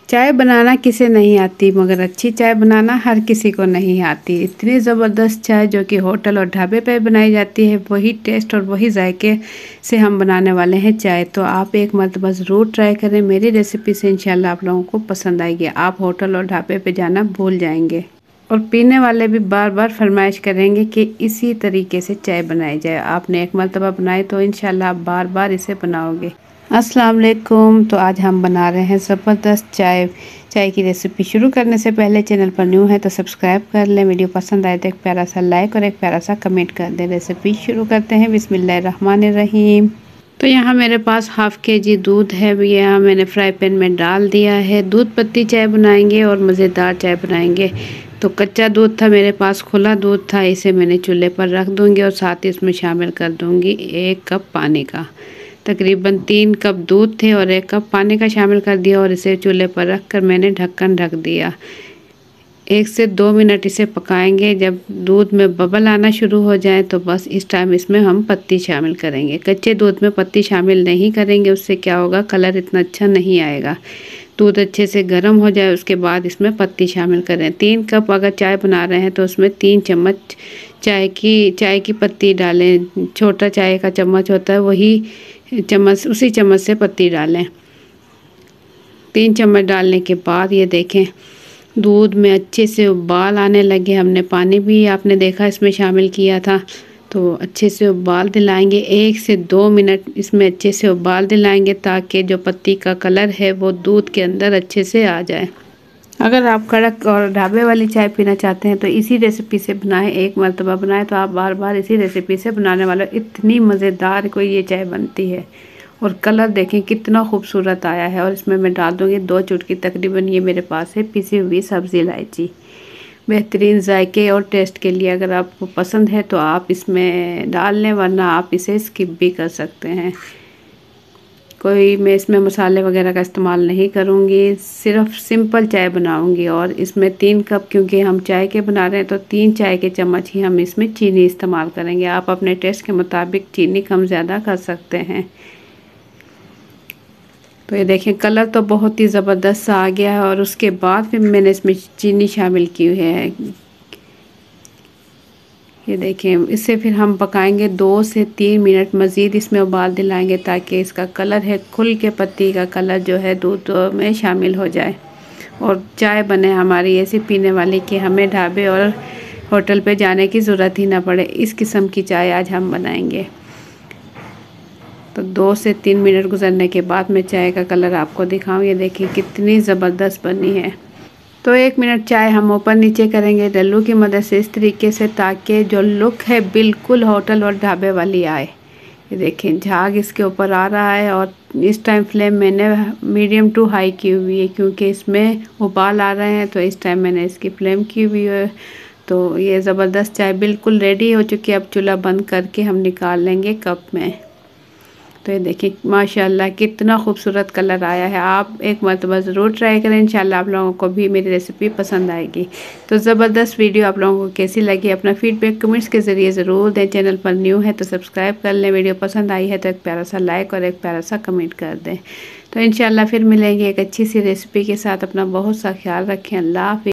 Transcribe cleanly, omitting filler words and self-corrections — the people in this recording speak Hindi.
चाय बनाना किसे नहीं आती, मगर अच्छी चाय बनाना हर किसी को नहीं आती। इतनी ज़बरदस्त चाय जो कि होटल और ढाबे पे बनाई जाती है, वही टेस्ट और वही जायके से हम बनाने वाले हैं चाय। तो आप एक मरतबा ज़रूर ट्राई करें। मेरी रेसिपी से इंशाल्लाह आप लोगों को पसंद आएगी। आप होटल और ढाबे पे जाना भूल जाएंगे और पीने वाले भी बार बार फरमाइश करेंगे कि इसी तरीके से चाय बनाई जाए। आपने एक मरतबा बनाई तो इंशाल्लाह आप बार बार इसे बनाओगे। अस्सलाम वालेकुम। तो आज हम बना रहे हैं ज़बरदस्त चाय की रेसिपी। शुरू करने से पहले चैनल पर न्यू है तो सब्सक्राइब कर लें। वीडियो पसंद आए तो एक प्यारा सा लाइक और एक प्यारा सा कमेंट कर दें। रेसिपी शुरू करते हैं। बिस्मिल्लाहिर्रहमानिर्रहीम। तो यहाँ मेरे पास हाफ़ केजी दूध है। यहाँ मैंने फ्राई पैन में डाल दिया है। दूध पत्ती चाय बनाएंगे और मज़ेदार चाय बनाएंगे। तो कच्चा दूध था मेरे पास, खुला दूध था, इसे मैंने चूल्हे पर रख दूँगी और साथ ही इसमें शामिल कर दूँगी 1 कप पानी का। तकरीबन 3 कप दूध थे और 1 कप पानी का शामिल कर दिया और इसे चूल्हे पर रख कर मैंने ढक्कन ढक दिया। 1 से 2 मिनट इसे पकाएंगे। जब दूध में बबल आना शुरू हो जाए तो बस इस टाइम इसमें हम पत्ती शामिल करेंगे। कच्चे दूध में पत्ती शामिल नहीं करेंगे, उससे क्या होगा, कलर इतना अच्छा नहीं आएगा। दूध अच्छे से गर्म हो जाए उसके बाद इसमें पत्ती शामिल करें। 3 कप अगर चाय बना रहे हैं तो उसमें 3 चम्मच चाय की पत्ती डालें। छोटा चाय का चम्मच होता है वही चम्मच, उसी चम्मच से पत्ती डालें। 3 चम्मच डालने के बाद ये देखें दूध में अच्छे से उबाल आने लगे। हमने पानी भी आपने देखा इसमें शामिल किया था। तो अच्छे से उबाल दिलाएंगे। 1 से 2 मिनट इसमें अच्छे से उबाल दिलाएंगे ताकि जो पत्ती का कलर है वो दूध के अंदर अच्छे से आ जाए। अगर आप कड़क और ढाबे वाली चाय पीना चाहते हैं तो इसी रेसिपी से बनाएं। एक मरतबा बनाएं तो आप बार बार इसी रेसिपी से बनाने वाले। इतनी मज़ेदार कोई ये चाय बनती है और कलर देखें कितना खूबसूरत आया है। और इसमें मैं डाल दूँगी 2 चुटकी तकरीबन, ये मेरे पास है पिसी हुई सब्ज़ी इलायची। बेहतरीन जायके और टेस्ट के लिए अगर आपको पसंद है तो आप इसमें डाल लें, वरना आप इसे स्किप भी कर सकते हैं। कोई मैं इसमें मसाले वगैरह का इस्तेमाल नहीं करूँगी, सिर्फ सिंपल चाय बनाऊँगी। और इसमें 3 कप क्योंकि हम चाय के बना रहे हैं तो 3 चाय के चम्मच ही हम इसमें चीनी इस्तेमाल करेंगे। आप अपने टेस्ट के मुताबिक चीनी कम ज़्यादा कर सकते हैं। तो ये देखें कलर तो बहुत ही ज़बरदस्त सा आ गया है और उसके बाद फिर मैंने इसमें चीनी शामिल की है। ये देखें इससे फिर हम पकाएंगे 2 से 3 मिनट मज़ीद इसमें उबाल दिलाएंगे ताकि इसका कलर है खुल के पत्ती का कलर जो है दूध में शामिल हो जाए और चाय बने हमारी ऐसी पीने वाली कि हमें ढाबे और होटल पे जाने की ज़रूरत ही ना पड़े। इस किस्म की चाय आज हम बनाएंगे। तो 2 से 3 मिनट गुजरने के बाद मैं चाय का कलर आपको दिखाऊं। ये देखिए कितनी ज़बरदस्त बनी है। तो 1 मिनट चाय हम ऊपर नीचे करेंगे डल्लू की मदद से इस तरीके से ताकि जो लुक है बिल्कुल होटल और ढाबे वाली आए। ये देखें झाग इसके ऊपर आ रहा है और इस टाइम फ्लेम मैंने मीडियम टू हाई की हुई है क्योंकि इसमें उबाल आ रहे हैं। तो इस टाइम मैंने इसकी फ्लेम की हुई है। तो ये ज़बरदस्त चाय बिल्कुल रेडी हो चुकी है। अब चूल्हा बंद करके हम निकाल लेंगे कप में। तो ये देखिए माशाल्लाह कितना खूबसूरत कलर आया है। आप एक मरतबा ज़रूर ट्राई करें, इंशाल्लाह आप लोगों को भी मेरी रेसिपी पसंद आएगी। तो ज़बरदस्त वीडियो आप लोगों को कैसी लगी अपना फीडबैक कमेंट्स के ज़रिए ज़रूर दें। चैनल पर न्यू है तो सब्सक्राइब कर लें। वीडियो पसंद आई है तो एक प्यारा सा लाइक और एक प्यारा सा कमेंट कर दें। तो इंशाल्लाह फिर मिलेंगे एक अच्छी सी रेसिपी के साथ। अपना बहुत सा ख्याल रखें। अल्लाह हाफ़िज़।